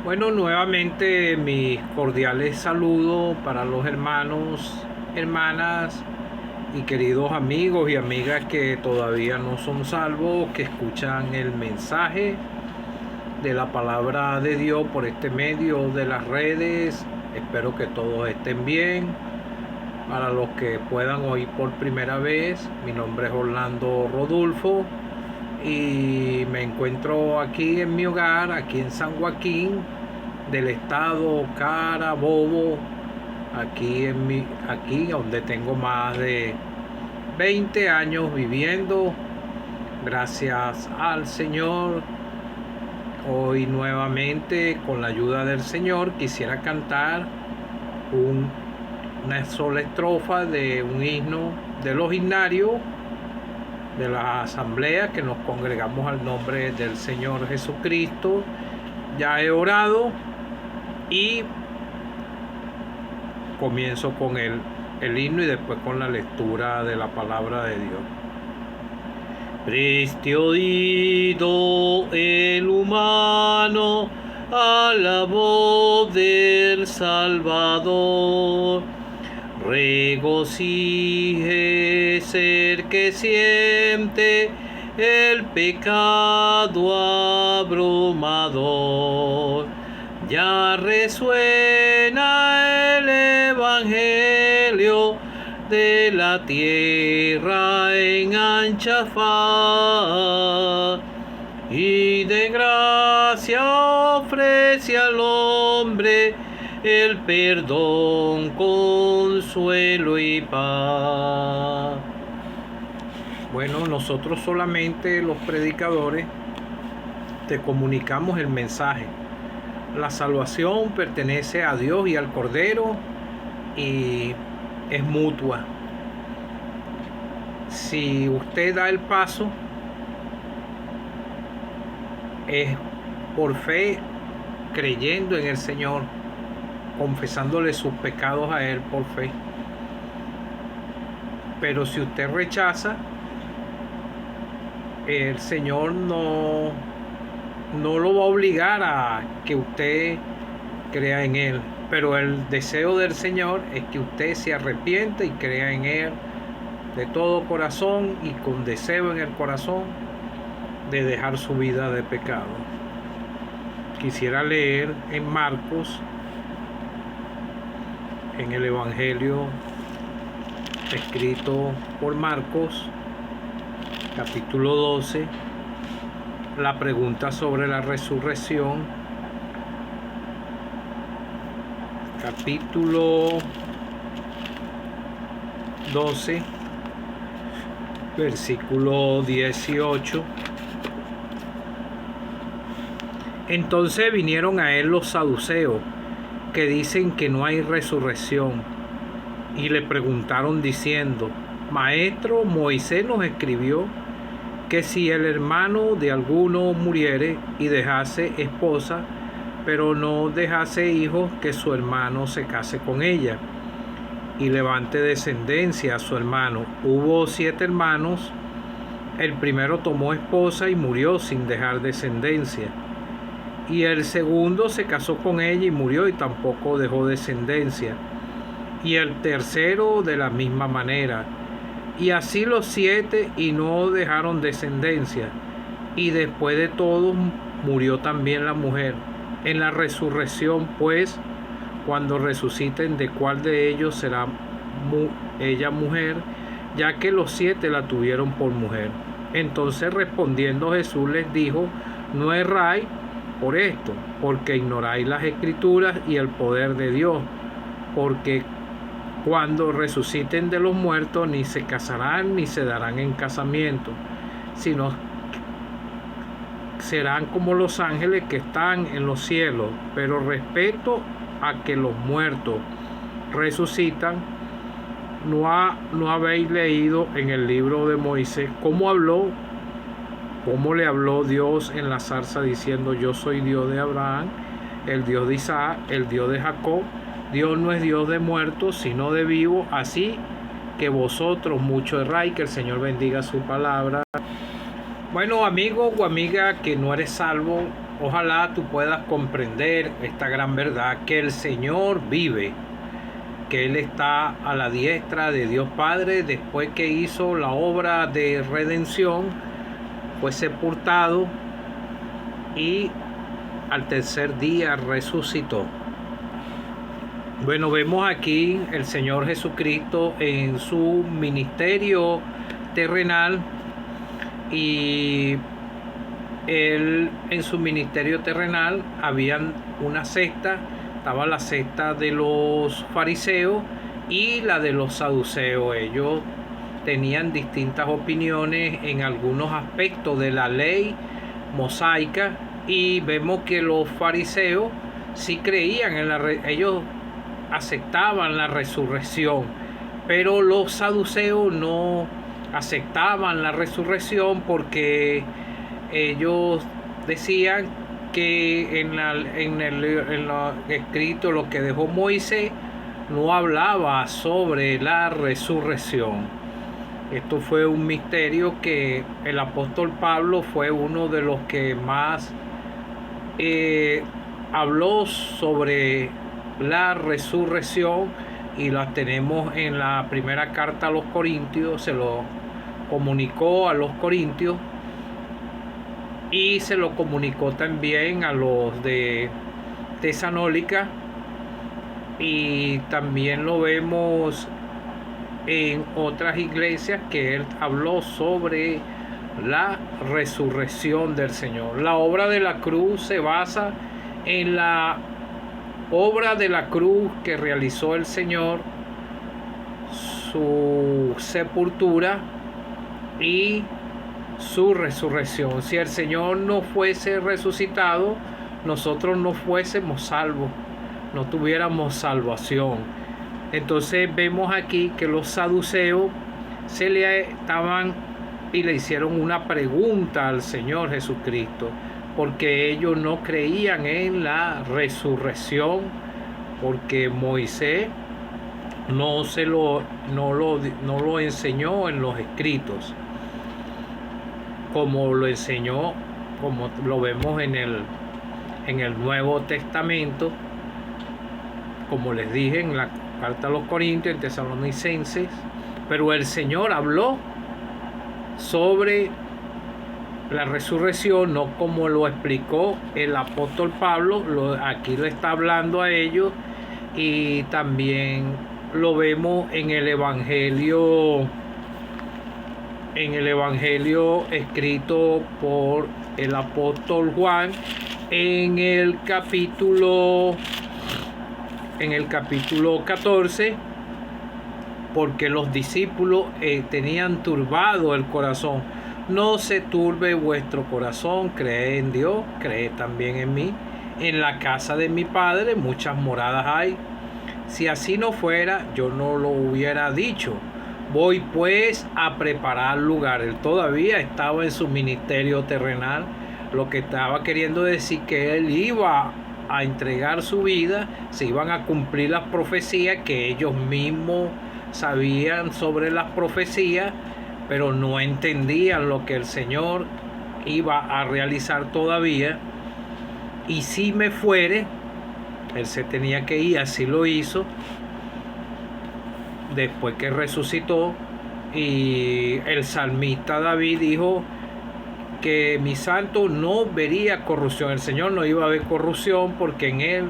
Bueno, nuevamente mis cordiales saludos para los hermanos, hermanas y queridos amigos y amigas que todavía no son salvos, que escuchan el mensaje de la palabra de Dios por este medio de las redes. Espero que todos estén bien. Para los que puedan oír por primera vez, mi nombre es Orlando Rodulfo y me encuentro aquí en mi hogar, aquí en San Joaquín del estado Carabobo, aquí donde tengo más de 20 años viviendo, gracias al Señor. Hoy nuevamente, con la ayuda del Señor, quisiera cantar una sola estrofa de un himno de los himnarios de la asamblea que nos congregamos al nombre del Señor Jesucristo. Ya he orado y comienzo con el himno y después con la lectura de la palabra de Dios. Preste oído el humano a la voz del Salvador. Regocíjese el que siente el pecado abrumador. Ya resuena el evangelio de la tierra en ancha faz, y de gracia ofrece al hombre el perdón, consuelo y paz. Bueno, nosotros solamente los predicadores te comunicamos el mensaje. La salvación pertenece a Dios y al Cordero y es mutua. Si usted da el paso, es por fe, creyendo en el Señor, confesándole sus pecados a Él por fe. Pero si usted rechaza, el Señor no lo va a obligar a que usted crea en Él. Pero el deseo del Señor es que usted se arrepienta y crea en Él de todo corazón y con deseo en el corazón de dejar su vida de pecado. Quisiera leer en Marcos, en el Evangelio escrito por Marcos, capítulo 12, la pregunta sobre la resurrección. Capítulo 12, versículo 18. Entonces vinieron a él los saduceos, que dicen que no hay resurrección, y le preguntaron diciendo: Maestro, Moisés nos escribió que si el hermano de alguno muriere y dejase esposa, pero no dejase hijos, que su hermano se case con ella y levante descendencia a su hermano. Hubo 7 hermanos. El primero tomó esposa y murió sin dejar descendencia. Y el segundo se casó con ella y murió y tampoco dejó descendencia. Y el tercero de la misma manera. Y así los 7, y no dejaron descendencia. Y después de todos murió también la mujer. En la resurrección, pues, cuando resuciten, ¿de cuál de ellos será ella mujer? Ya que los 7 la tuvieron por mujer. Entonces respondiendo Jesús les dijo: No erráis por esto, porque ignoráis las Escrituras y el poder de Dios, porque cuando resuciten de los muertos ni se casarán ni se darán en casamiento, sino serán como los ángeles que están en los cielos. Pero respecto a que los muertos resucitan, ¿no habéis leído en el libro de Moisés cómo le habló Dios en la zarza diciendo: Yo soy Dios de Abraham, el Dios de Isaac, el Dios de Jacob? Dios no es Dios de muertos, sino de vivos. Así que vosotros mucho erráis. Que el Señor bendiga su palabra. Bueno, amigo o amiga que no eres salvo, Ojalá tú puedas comprender esta gran verdad, que el Señor vive, que Él está a la diestra de Dios Padre después que hizo la obra de redención, fue sepultado y al tercer día resucitó. Bueno, vemos aquí el Señor Jesucristo en su ministerio terrenal, y Él en su ministerio terrenal habían una secta. Estaba la secta de los fariseos y la de los saduceos. Ellos tenían distintas opiniones en algunos aspectos de la ley mosaica, y vemos que los fariseos sí creían en ellos aceptaban la resurrección, pero los saduceos no aceptaban la resurrección porque ellos decían que en lo escrito, lo que dejó Moisés, no hablaba sobre la resurrección. Esto fue un misterio que el apóstol Pablo fue uno de los que más habló sobre la resurrección, y la tenemos en la primera carta a los Corintios. Se lo comunicó a los Corintios y se lo comunicó también a los de Tesalónica, y también lo vemos en otras iglesias que él habló sobre la resurrección del Señor. La obra de la cruz se basa en la obra de la cruz que realizó el Señor, su sepultura y su resurrección. Si el Señor no fuese resucitado, nosotros no fuésemos salvos, no tuviéramos salvación. Entonces vemos aquí que los saduceos se le estaban y le hicieron una pregunta al Señor Jesucristo, porque ellos no creían en la resurrección, porque Moisés no lo enseñó en los escritos, como lo enseñó, como lo vemos en el Nuevo Testamento, como les dije en la carta a los Corintios, en Tesalonicenses. Pero el Señor habló sobre la resurrección, no como lo explicó el apóstol Pablo. Aquí lo está hablando a ellos, y también lo vemos en el Evangelio escrito por el apóstol Juan en el capítulo 14, porque los discípulos tenían turbado el corazón. No se turbe vuestro corazón, creed en Dios, creed también en mí. En la casa de mi Padre muchas moradas hay. Si así no fuera, yo no lo hubiera dicho. Voy pues a preparar lugar. Él todavía estaba en su ministerio terrenal, lo que estaba queriendo decir que él iba a entregar su vida, se iban a cumplir las profecías que ellos mismos sabían sobre las profecías, pero no entendían lo que el Señor iba a realizar todavía. Y si me fuere, él se tenía que ir, así lo hizo después que resucitó. Y el salmista David dijo que mi santo no vería corrupción. El Señor no iba a ver corrupción porque en él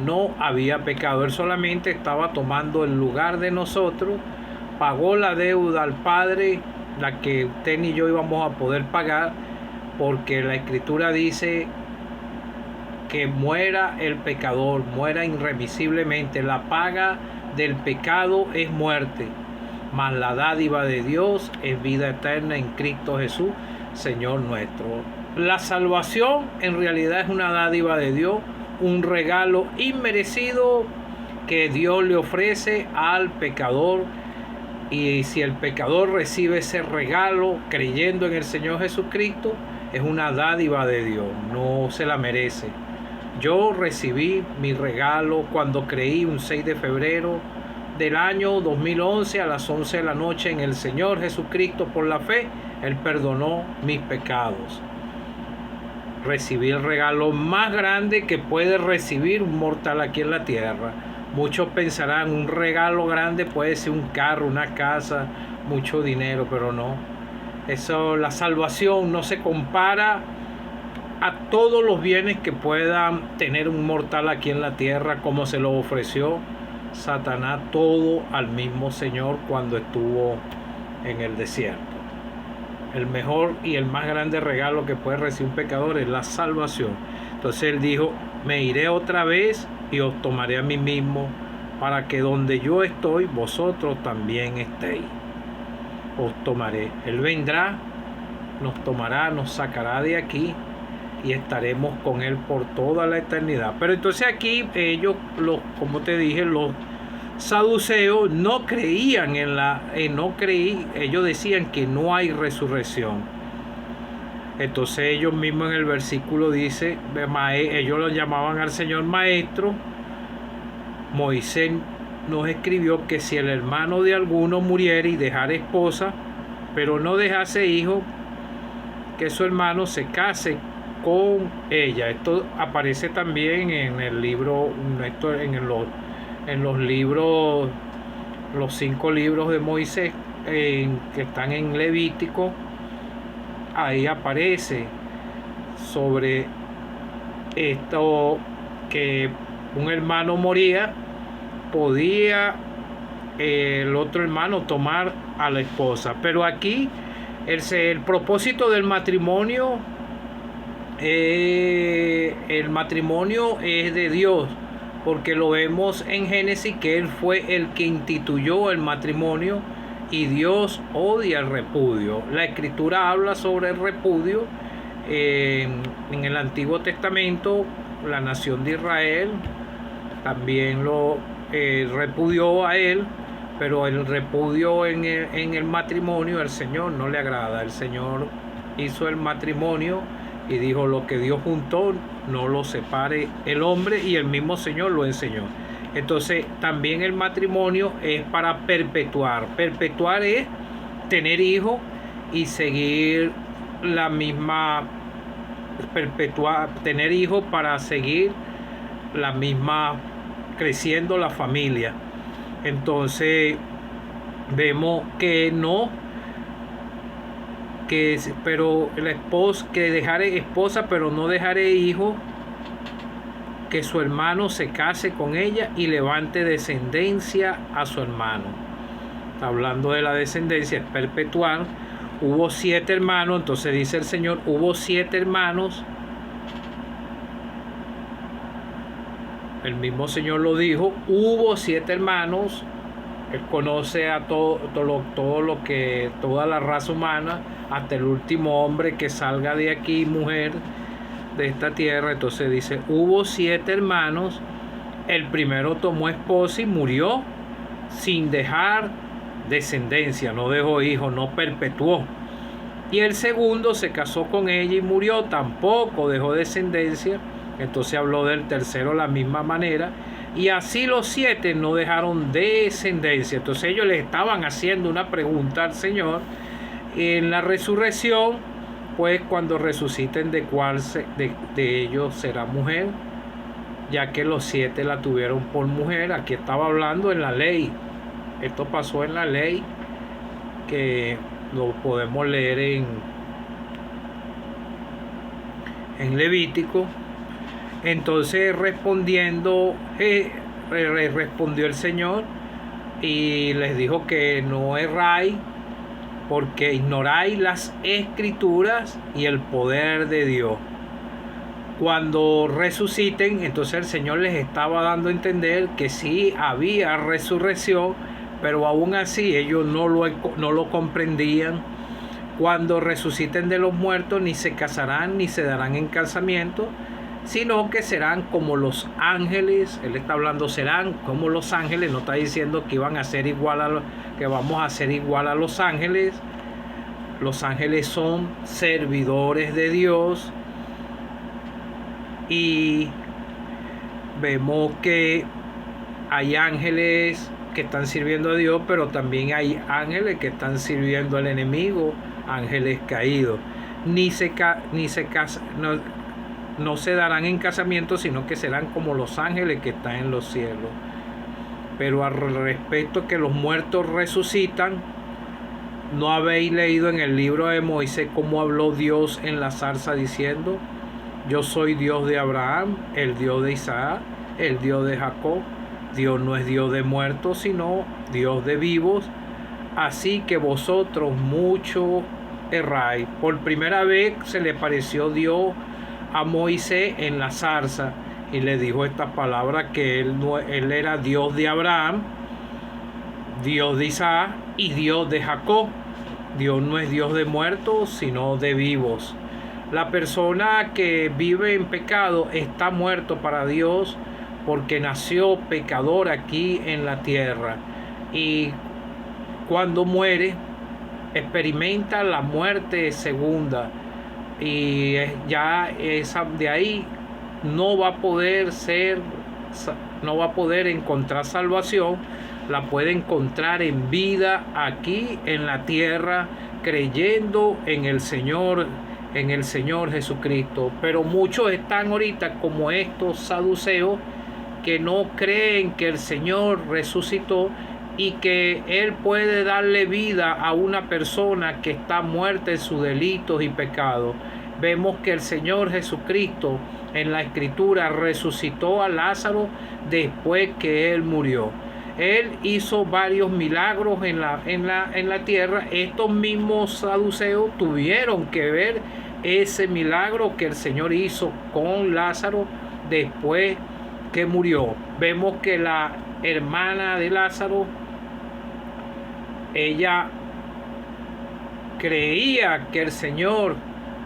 no había pecado. Él solamente estaba tomando el lugar de nosotros, pagó la deuda al Padre, la que usted ni yo íbamos a poder pagar, porque la Escritura dice que muera el pecador, muera irremisiblemente. La paga del pecado es muerte, mas la dádiva de Dios es vida eterna en Cristo Jesús, Señor nuestro. La salvación en realidad es una dádiva de Dios, un regalo inmerecido que Dios le ofrece al pecador. Y si el pecador recibe ese regalo creyendo en el Señor Jesucristo, es una dádiva de Dios, no se la merece. Yo recibí mi regalo cuando creí un 6 de febrero del año 2011 a las 11 de la noche en el Señor Jesucristo. Por la fe, Él perdonó mis pecados. recibir el regalo más grande que puede recibir un mortal aquí en la tierra. Muchos pensarán, un regalo grande puede ser un carro, una casa, mucho dinero, pero no. Eso, la salvación no se compara a todos los bienes que puedan tener un mortal aquí en la tierra, como se lo ofreció Satanás todo al mismo Señor cuando estuvo en el desierto. El mejor y el más grande regalo que puede recibir un pecador es la salvación. Entonces él dijo, me iré otra vez y os tomaré a mí mismo, para que donde yo estoy, vosotros también estéis. Os tomaré. Él vendrá, nos tomará, nos sacará de aquí y estaremos con él por toda la eternidad. Pero entonces aquí ellos, como te dije, los saduceos no creían ellos decían que no hay resurrección. Entonces ellos mismos en el versículo dice, ellos lo llamaban al Señor maestro. Moisés nos escribió que si el hermano de alguno muriera y dejara esposa, pero no dejase hijo, que su hermano se case con ella. Esto aparece también en el libro, en los libros, los 5 libros de Moisés que están en Levítico. Ahí aparece sobre esto, que un hermano moría, podía el otro hermano tomar a la esposa. Pero aquí el propósito del matrimonio, el matrimonio es de Dios, porque lo vemos en Génesis que Él fue el que instituyó el matrimonio y Dios odia el repudio. La Escritura habla sobre el repudio. En el Antiguo Testamento la nación de Israel también lo repudió a Él, pero el repudio en el matrimonio al Señor no le agrada. El Señor hizo el matrimonio y dijo, lo que Dios juntó no lo separe el hombre, y el mismo Señor lo enseñó. Entonces también el matrimonio es para perpetuar. Perpetuar es tener hijos y seguir la misma, perpetuar, tener hijos para seguir la misma, creciendo la familia. Entonces vemos que no, pero la esposa, que dejaré esposa pero no dejaré hijo, que su hermano se case con ella y levante descendencia a su hermano. Hablando de la descendencia, es perpetuar. Hubo 7 hermanos, entonces dice el Señor, hubo 7 hermanos. El mismo Señor lo dijo, hubo 7 hermanos. Él conoce a todo lo que, toda la raza humana, hasta el último hombre que salga de aquí, mujer de esta tierra. Entonces dice, hubo 7 hermanos. El primero tomó esposa y murió sin dejar descendencia, no dejó hijos, no perpetuó. Y el segundo se casó con ella y murió, tampoco dejó descendencia. Entonces habló del tercero de la misma manera. Y así los 7 no dejaron descendencia. Entonces ellos le estaban haciendo una pregunta al Señor. En la resurrección, pues cuando resuciten, ¿de cuál de ellos será mujer? Ya que los 7 la tuvieron por mujer. Aquí estaba hablando en la ley. Esto pasó en la ley, que lo podemos leer en Levítico. Entonces respondió el Señor y les dijo que no erráis, porque ignoráis las Escrituras y el poder de Dios. Cuando resuciten, entonces el Señor les estaba dando a entender que sí había resurrección, pero aún así ellos no lo comprendían. Cuando resuciten de los muertos, ni se casarán ni se darán en casamiento, sino que serán como los ángeles. Él está hablando, serán como los ángeles. No está diciendo que iban a ser que vamos a ser igual a los ángeles. Los ángeles son servidores de Dios. Y vemos que hay ángeles que están sirviendo a Dios, pero también hay ángeles que están sirviendo al enemigo, ángeles caídos. no se darán en casamiento, sino que serán como los ángeles que están en los cielos. Pero al respecto que los muertos resucitan, ¿no habéis leído en el libro de Moisés cómo habló Dios en la zarza diciendo: yo soy Dios de Abraham, el Dios de Isaac, el Dios de Jacob? Dios no es Dios de muertos, sino Dios de vivos. Así que vosotros mucho erráis. Por primera vez se le pareció Dios a Moisés en la zarza y le dijo estas palabras, que él era Dios de Abraham, Dios de Isaac y Dios de Jacob. Dios no es Dios de muertos, sino de vivos. La persona que vive en pecado está muerto para Dios porque nació pecador aquí en la tierra. Y cuando muere, experimenta la muerte segunda. Y ya de ahí no va a poder encontrar salvación. La puede encontrar en vida aquí en la tierra, creyendo en el Señor Jesucristo. Pero muchos están ahorita como estos saduceos que no creen que el Señor resucitó y que Él puede darle vida a una persona que está muerta en sus delitos y pecados. Vemos que el Señor Jesucristo en la Escritura resucitó a Lázaro después que Él murió. Él hizo varios milagros en la tierra. Estos mismos saduceos tuvieron que ver ese milagro que el Señor hizo con Lázaro después que murió. Vemos que la hermana de Lázaro, ella creía que el Señor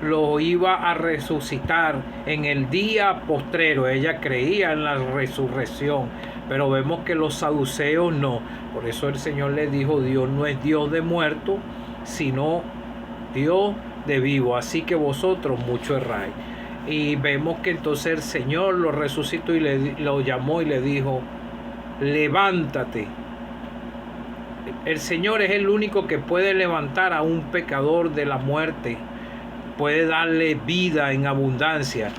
lo iba a resucitar en el día postrero. Ella creía en la resurrección, pero vemos que los saduceos no. Por eso el Señor les dijo: Dios no es Dios de muertos, sino Dios de vivos. Así que vosotros mucho erráis. Y vemos que entonces el Señor lo resucitó y lo llamó y le dijo: levántate. El Señor es el único que puede levantar a un pecador de la muerte, puede darle vida en abundancia.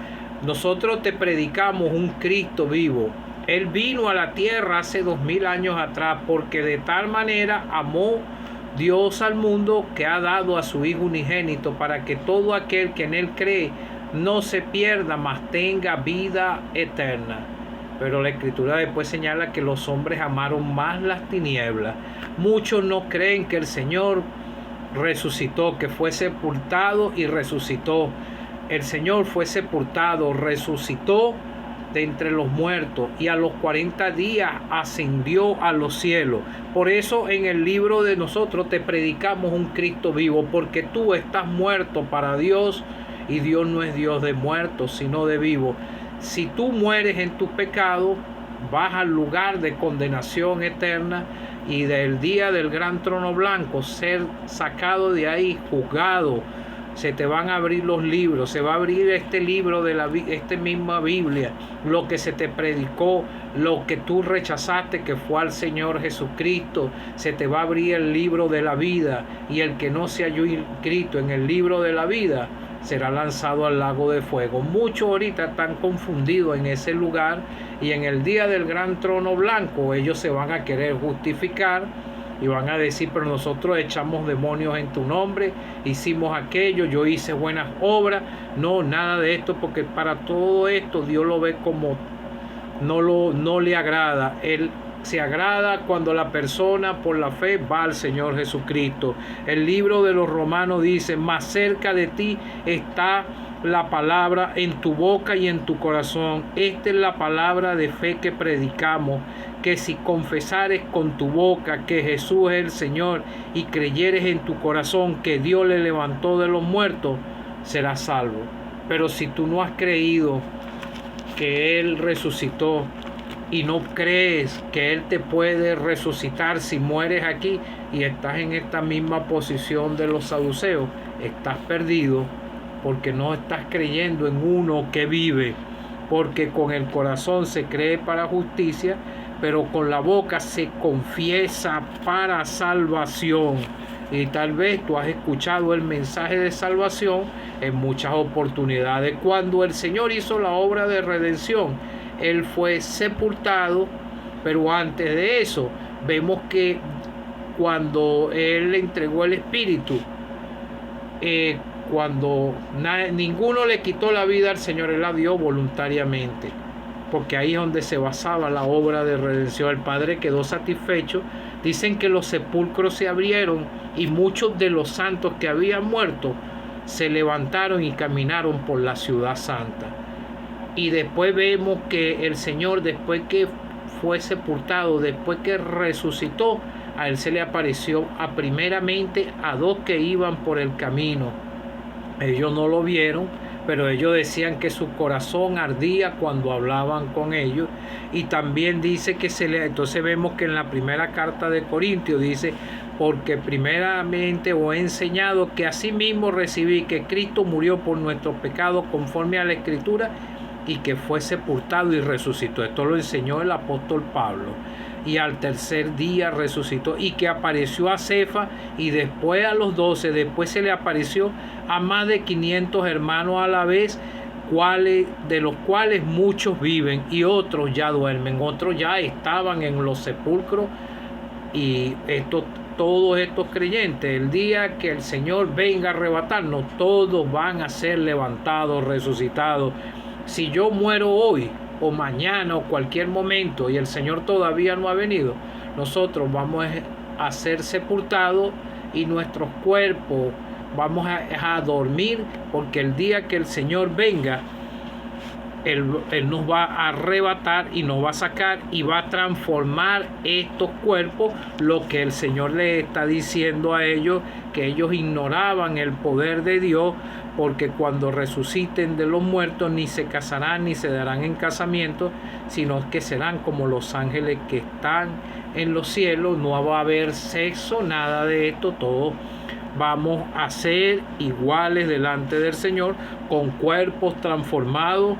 Nosotros te predicamos un Cristo vivo. Él vino a la tierra hace 2000 años atrás, porque de tal manera amó Dios al mundo que ha dado a su Hijo unigénito, para que todo aquel que en Él cree no se pierda, mas tenga vida eterna. Pero la Escritura después señala que los hombres amaron más las tinieblas. Muchos no creen que el Señor resucitó, que fue sepultado y resucitó. El Señor fue sepultado, resucitó de entre los muertos y a los 40 días ascendió a los cielos. Por eso en el libro de nosotros te predicamos un Cristo vivo, porque tú estás muerto para Dios y Dios no es Dios de muertos, sino de vivos. Si tú mueres en tu pecado, vas al lugar de condenación eterna, y del día del gran trono blanco ser sacado de ahí, juzgado. Se te van a abrir los libros, se va a abrir este libro de esta misma Biblia, lo que se te predicó, lo que tú rechazaste, que fue al Señor Jesucristo. Se te va a abrir el libro de la vida, y el que no se halló inscrito en el libro de la vida será lanzado al lago de fuego. Muchos ahorita están confundidos en ese lugar, y en el día del gran trono blanco ellos se van a querer justificar y van a decir: pero nosotros echamos demonios en tu nombre, hicimos aquello, yo hice buenas obras. No, nada de esto, porque para todo esto Dios lo ve como no le agrada. Él se agrada cuando la persona por la fe va al Señor Jesucristo. El libro de los Romanos dice: más cerca de ti está la palabra en tu boca y en tu corazón. Esta es la palabra de fe que predicamos, que si confesares con tu boca que Jesús es el Señor y creyeres en tu corazón que Dios le levantó de los muertos, serás salvo. Pero si tú no has creído que Él resucitó y no crees que Él te puede resucitar si mueres aquí y estás en esta misma posición de los saduceos, estás perdido, porque no estás creyendo en uno que vive. Porque con el corazón se cree para justicia, pero con la boca se confiesa para salvación. Y tal vez tú has escuchado el mensaje de salvación en muchas oportunidades. Cuando el Señor hizo la obra de redención, Él fue sepultado, pero antes de eso vemos que cuando Él le entregó el Espíritu, cuando ninguno le quitó la vida al Señor, Él la dio voluntariamente, porque ahí es donde se basaba la obra de redención. El Padre quedó satisfecho. Dicen que los sepulcros se abrieron y muchos de los santos que habían muerto se levantaron y caminaron por la ciudad santa. Y después vemos que el Señor, después que fue sepultado, después que resucitó, a Él se le apareció primeramente a dos que iban por el camino. Ellos no lo vieron, pero ellos decían que su corazón ardía cuando hablaban con ellos. Y también dice que entonces vemos que en la primera carta de Corintios dice: porque primeramente os he enseñado que asimismo recibí que Cristo murió por nuestros pecados conforme a la Escritura, y que fue sepultado y resucitó. Esto lo enseñó el apóstol Pablo. Y al tercer día resucitó, y que apareció a Cefas y después a los 12. Después se le apareció a más de 500 hermanos a la vez, de los cuales muchos viven y otros ya duermen. Otros ya estaban en los sepulcros. Y todos estos creyentes, el día que el Señor venga a arrebatarnos, todos van a ser levantados, resucitados. Si yo muero hoy o mañana o cualquier momento y el Señor todavía no ha venido, nosotros vamos a ser sepultados y nuestros cuerpos vamos a dormir, porque el día que el Señor venga, Él nos va a arrebatar y nos va a sacar y va a transformar estos cuerpos. Lo que el Señor le está diciendo a ellos, que ellos ignoraban el poder de Dios, porque cuando resuciten de los muertos ni se casarán ni se darán en casamiento, sino que serán como los ángeles que están en los cielos. No va a haber sexo, nada de esto, todos vamos a ser iguales delante del Señor, con cuerpos transformados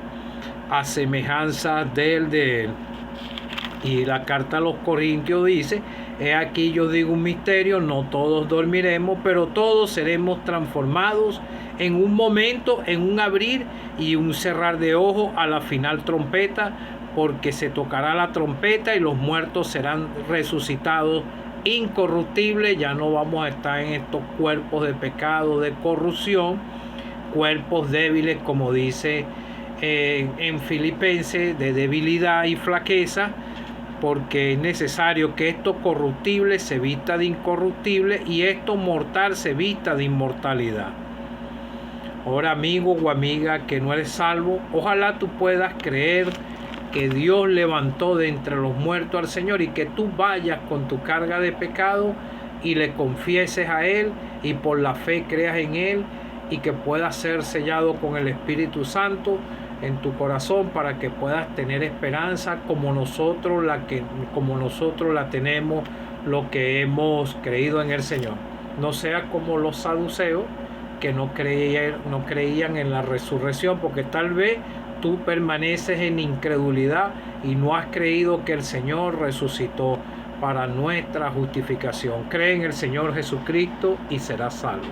a semejanza de Él. Y la carta a los Corintios dice: he aquí yo digo un misterio, no todos dormiremos, pero todos seremos transformados en un momento, en un abrir y un cerrar de ojos, a la final trompeta, porque se tocará la trompeta y los muertos serán resucitados incorruptibles. Ya no vamos a estar en estos cuerpos de pecado, de corrupción, cuerpos débiles, como dice en Filipenses, de debilidad y flaqueza, porque es necesario que esto corruptible se vista de incorruptible y esto mortal se vista de inmortalidad. Ahora, amigo o amiga que no eres salvo, ojalá tú puedas creer que Dios levantó de entre los muertos al Señor, y que tú vayas con tu carga de pecado y le confieses a Él y por la fe creas en Él, y que puedas ser sellado con el Espíritu Santo en tu corazón, para que puedas tener esperanza como nosotros la tenemos, lo que hemos creído en el Señor. No seas como los saduceos, que no creían en la resurrección, porque tal vez tú permaneces en incredulidad y no has creído que el Señor resucitó para nuestra justificación. Cree en el Señor Jesucristo y serás salvo.